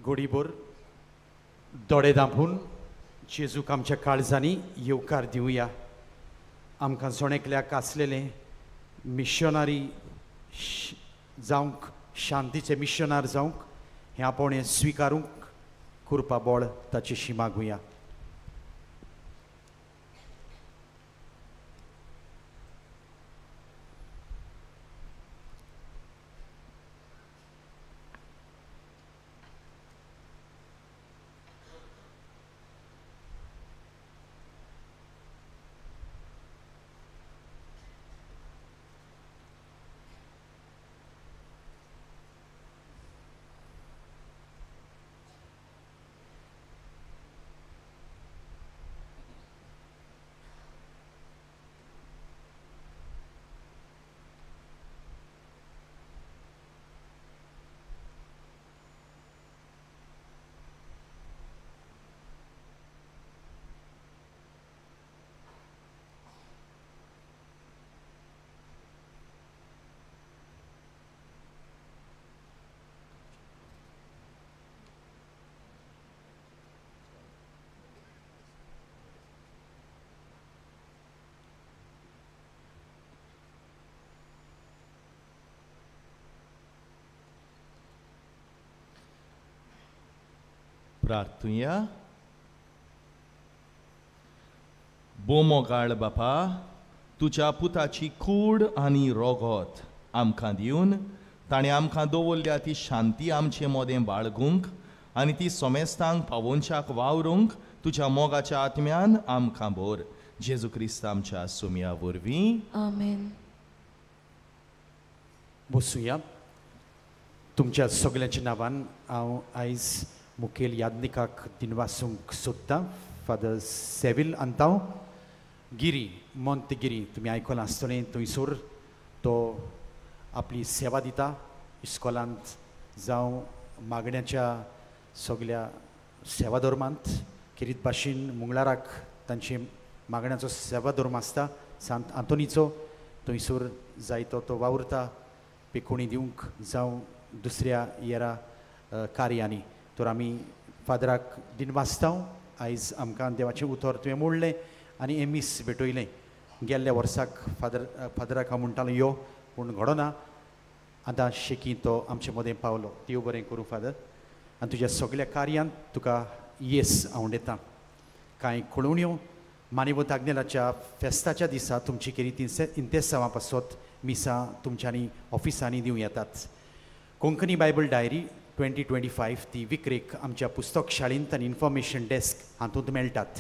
गोडीबोर दोळे धांपून जेजूक आमच्या काळजांनी येवकार दिवया. आमकां जोणेकल्याक आसलेले मिशनरी जावंक, शांतीचे मिशनर जावंक हें आपूण हें स्विकारूंक करपा बोळ ताचेशी मागुया. प्रार्थुया. बोमोगाळ बापा, तुज्या पुताची कूड आनी रोगोत आमकां दिवन ताणें आमकां दवरल्या ती शांती आमचे मोदें बाळगूंक आनी ती सोमेस्तांक पावोवच्याक वावरूंक तुज्या मोगाच्या आत्म्यान आमकां भोर. जेजू क्रिस्त आमच्या सुमया वरवीं. आमेन. बसूया. तुमच्या सगळ्यांच्या नांवान हांव आयज मुखेल यादनिकाक दिनवासूंक सोदतां. फादर सेविल अंताव गिरी मोंतगिरी, तुमी आयकलां आसतलें. थंयसर तो आपली सेवा दिता इस्कॉलांत जावं मागण्याच्या सगळ्या सेवा धर्मांत. खेरीत भाशेन मंगळाराक तांचे मागण्याचो सेवा धर्म आसता सांत आंतोनीचो. थंयसर जायतो तो वावुरता पेखोणी दिवंक जावं दुसऱ्या येरा कार्यांनी. तर आमी फादराक दिनवासता. आयज आमकां देवाचें उतर तुवें मोडलें आनी हें मीस भेटयलें. गेल्ल्या वर्साक फादराक हांव म्हणटालो यो, पूण घडोना. आतां शेकी तो आमचे मदें पावलो. देव बरें करूं फादर. आनी तुज्या सगळ्या कार्यांत तुका येस हांव दितां. कांय कळवण्यो मानेवत आग्नेलाच्या फेस्ताच्या दिसा तुमची केरी इंतेसांवा पासत मिसां तुमच्यांनी ऑफिसांनी दिवं येतात. कोंकणी बायबल डायरी 2025 ती विक्रेक आमच्या पुस्तक शाळेंत आनी इन्फॉर्मेशन डेस्क हातूंत मेळटात.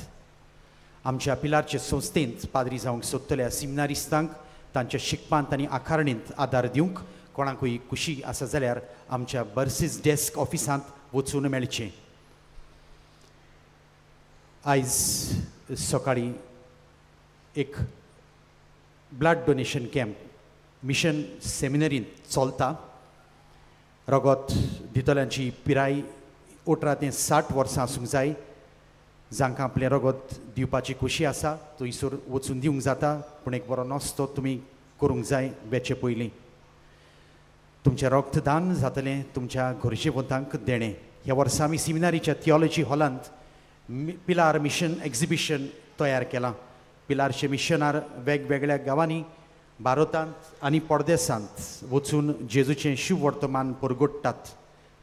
आमच्या पिलारचे संस्थेंत पाद्री जावंक सोदतल्या सिमिनारिस्तांक तांच्या शिकपांत आनी आकारणींत आदार दिवंक कोणाकूय खुशी आसा जाल्यार आमच्या बर्सीस डेस्क ऑफिसांत वचून मेळचें. आयज सकाळीं एक ब्लड डोनेशन कॅम्प मिशन सेमिनरींत चलता. रगत दितल्यांची पिराय 18 ते 60 वर्सां आसूंक जाय. जांकां आपलें रगत दिवपाची खुशी आसा थंयसर वचून दिवंक जाता. पूण एक बरो नस्तो तुमी करूंक जाय वेचे पयलीं. तुमचें रक्तदान जातलें तुमच्या घरचेवंतांक देणें. ह्या वर्सा आमी सिमिनारीच्या थियोलॉजी हॉलांत पिलार मिशन एक्झिबिशन तयार केलां. पिलारचे मिशनार वेगवेगळ्या गांवांनी भारतांत आनी परदेसांत वचून जेजूचें शुभ वर्तमान परगडटात.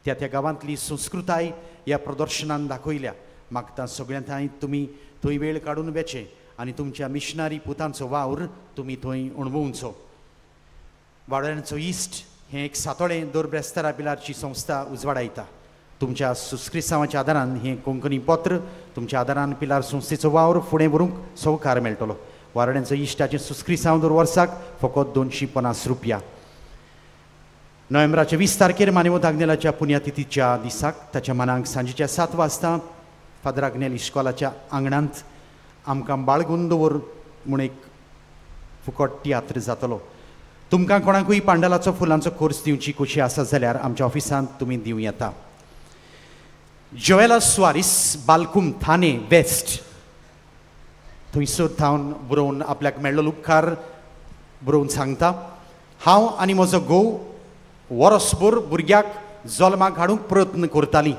त्या त्या गांवांतली संस्कृताय ह्या प्रदर्शनान दाखयल्या. मागता सगळ्यांत तुमी थंय वेळ काडून वेचे आनी तुमच्या मिशनारी पुतांचो वावर तुमी थंय अणभवूंचो. वाडोळ्यांचो इश्ट हें एक सातोळें दर ब्रेस्तारा पिलारची संस्था उजवाडायता. तुमच्या सुस्क्रिसांवाच्या आदारान हें कोंकणी पत्र तुमच्या आदारान पिलार संस्थेचो वावर फुडें व्हरूंक सहकार मेळटलो. वारड्यांचो इश्टाचें सुस्क्रिसांव दर वर्साक फकत 250 रुपया. नोव्हेंबराच्या 20 तारखेर मानेवत आग्नेलाच्या पुण्यतिथीच्या दिसाक ताच्या मनाक सांजेच्या 7 वाजता फादर आग्नेल इश्कॉलाच्या आंगणांत आमकां बाळगून दवर म्हूण एक फुकट तियात्र जातलो. तुमकां कोणाकूय पांडलाचो फुलांचो कोर्स दिवची खुशी आसा जाल्यार आमच्या ऑफिसांत तुमी दिवं येता. जोएला सुवारीस बालकुम थाने वेस्ट थंयसर थावन बरोवन आपल्याक मेळ्ळो उपकार बरोवन सांगता. हांव आनी म्हजो घोव वर्सभर भुरग्याक जल्माक हाडूंक प्रयत्न करतालीं.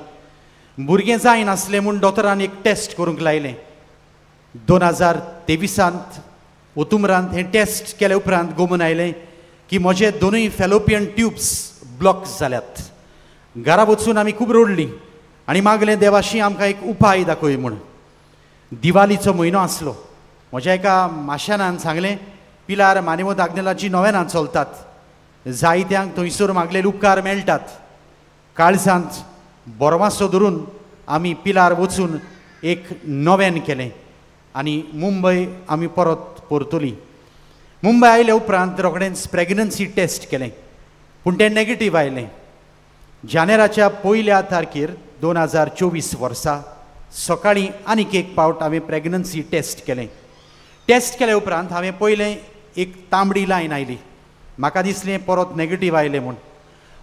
भुरगें जायनासलें म्हूण डॉक्टरान एक टेस्ट करूंक लायलें. 2023 ओतुंबरांत हें टेस्ट केले उपरांत गमून आयलें की म्हजे दोनूय फॅलोपियन ट्यूब्स ब्लॉक जाल्यात. घरा वचून आमी खूब रडलीं आनी मागलें देवाशी आमकां एक उपाय दाखय म्हूण. दिवालीचो म्हयनो आसलो. म्हज्या एका माश्यानान सांगलें पिलार मानेवत आग्नेलाची नोवेनां चलतात. जायत्यांक थंयसर मागलेले उपकार मेळटात. काळजांत बोरमासो धरून आमी पिलार वचून एक नोवेन केलें आनी मुंबय आमी परत परतलीं. मुंबय आयले उपरांत रोखडेंच प्रेग्नन्सी टेस्ट केलें पूण तें नेगेटीव आयलें. जानेराच्या 1 तारखेर 2024 वर्सा सकाळीं आनीक एक पावट हांवें प्रेग्नन्सी टेस्ट केलें. टेस्ट केले उपरांत हांवें पयलें एक तांबडी लायन आयली. म्हाका दिसलें परत नेगेटीव आयलें म्हूण.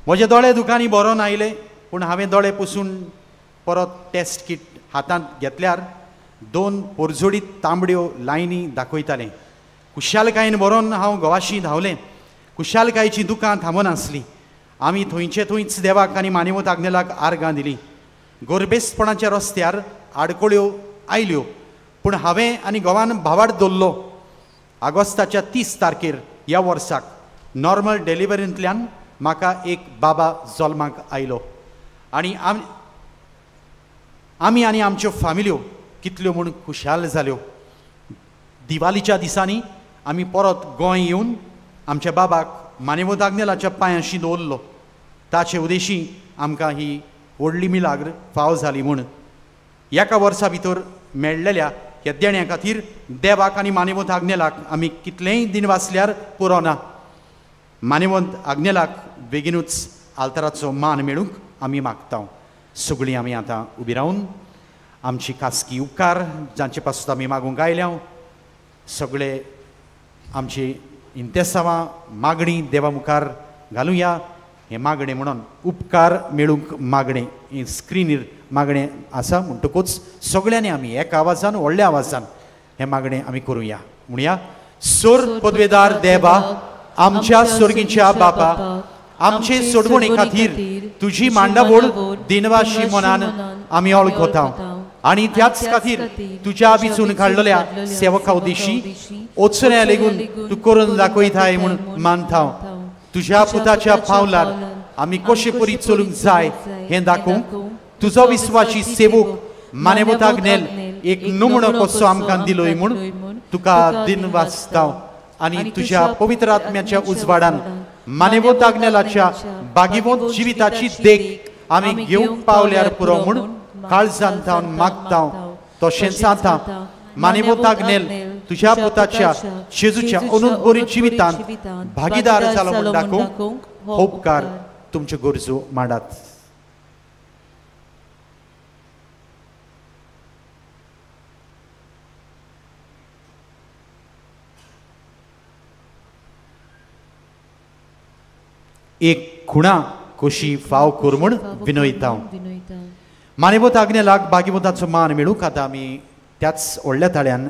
म्हजे दोळे दुखांनी बरोवन आयले पूण हांवें दोळे पुसून परत टेस्ट किट हातांत घेतल्यार 2 पोरजोडीत तांबड्यो लायनी दाखयतालें. कुशालकायेन बरोवन हांव घोवाशी धांवलें. कुशालकायेची दुकां थांबनासलीं. आमी थंयचे थंयच देवाक आनी मानेवत आग्नेलाक आर्गां दिलीं. गोरबेस्तपणाच्या रस्त्यार आडकोळ्यो आयल्यो पूण हांवें आनी घोवान भावार्थ दवरलो. ऑगस्टाच्या 30 तारखेर ह्या वर्साक नॉर्मल डिलिव्हरींतल्यान म्हाका एक बाबा जल्माक आयलो आनी आमी आनी आमच्यो फॅमिल्यो कितल्यो म्हूण खुशाल जाल्यो. दिवालीच्या दिसांनी आमी परत गोंय येवन आमच्या बाबाक मानेवंत आग्नेलाच्या पांयाशी दवरलो. ताचे उद्देशी आमकां ही व्हडली मिलाग्र फाव जाली म्हूण. एका वर्सा भितर मेळ्ळेल्या ह्या देण्या खातीर देवाक आनी मानेवंत आग्नेलाक आमी कितलेंय दिन वाचल्यार पुरो ना. मानेवंत आग्नेलाक बेगीनूच आल्ताराचो मान मेळूंक आमी मागता. सगळीं आमी आतां उबी रावन आमची खासगी उपकार जांचे पासून आमी मागूंक आयल्या सगळे आमची इंतेसांवां मागणी देवा मुखार घालुया. हे मागणें म्हणून उपकार मेळूंक मागणें ही स्क्रिनीर मागणें आसा म्हणटकूच सगळ्यांनी आमी एका आवाजान व्हडल्या आवाजान हें मागणें आमी करुया. म्हणुया, सोर पदवेदार देवा, आमच्या स्वर्गीच्या बापा, आमचे सोडवणे खातीर तुजी मांडावळ दिनवाशी मनान आमी वळखता आनी त्याच खातीर तुज्या भिचून काडलेल्या सेवका उद्देशी ओचऱ्या लेगून तूं करून दाखयताय म्हूण मानता. तुज्या पुताच्या पावलार आमी कशे परी चलूंक जाय हें दाखोवंक तुजो विस्वासी सेवक मानेवंत आग्नेल एक नमुनो कसो आमकां दिलोय म्हूण तुका दिन वाचता आनी तुज्या पवित्र आत्म्याच्या उजवाडान मानेवंत आग्नेलाच्या बागीवंत जिविताची देख आमी घेवंक पावल्यार पुरो म्हूण काळजान थावन मागता. तशेंच आतां मानेवंत आग्नेल तुज्या पुताच्या जेजूच्या अनुभवी जिवितांत भागीदार जालो म्हूण दाखोवंक हो उपकार तुमच्यो गरजो माडात. एक खुणा कशी फाव कर म्हूण विनयता. मानेवंत आग्नेलाक बागीवंताचो मान मेळूंक आतां आमी त्याच व्हडल्या ताळ्यान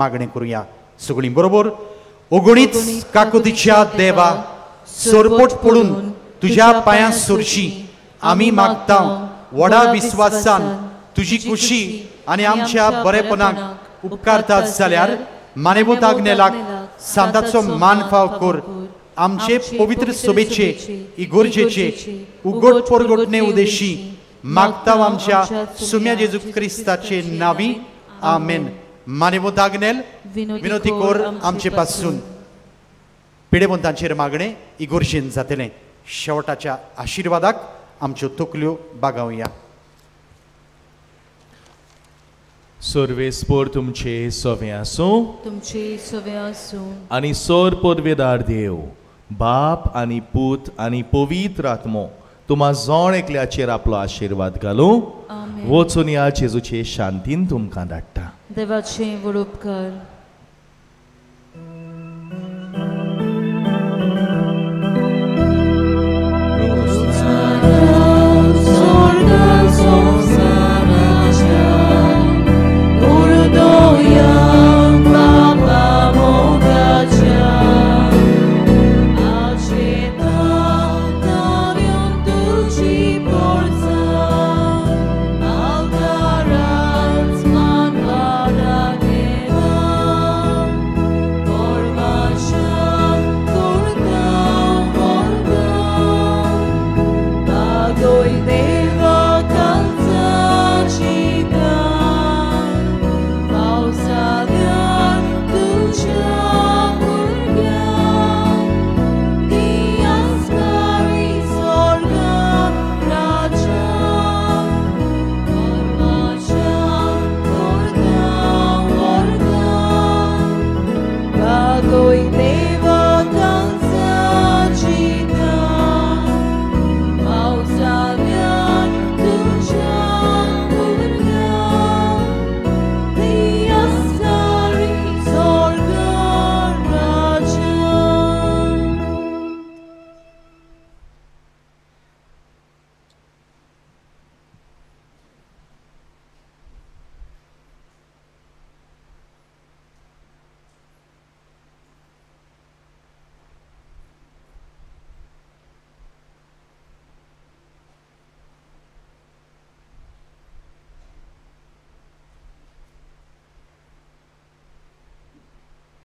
मागणें करुया. सगळीं बरोबर. ओगणीच काकुतीच्या देवा, सोरपोट पडून तुज्या पांयां सरची आमी मागता. व्हडा विस्वासान तुजी खुशी आनी आमच्या बरेपणाक उपकारतात जाल्यार मानेवंत आग्नेलाक सांताचो मान फाव कर. आमचे पवित्र सभेचे इगोर्जेचे उगड परगटणे उद्देशी मागता आमच्या सुम्या जेजू क्रिस्ताचे नावी. आमेन. मानेवंत आग्नेल विनोती कोर आमचे पासून पिडेवंतांचेर मागणें इगोर्जेन जातलें. शेवटाच्या आशिर्वादाक आमच्यो तकल्यो बागावया. सर्वेस्पोर तुमचे सोवे आसूं. तुमचे सोवे आसूं. आनी सोर पदवेदार देव, बाप आनी पूत आनी पवित्र आत्मो तुमा जोण एकल्याचेर आपलो आशिर्वाद घालूं. वचून या जेजूचे शांतीन तुमकां धाडटा. देवाचे व्हड उपकार.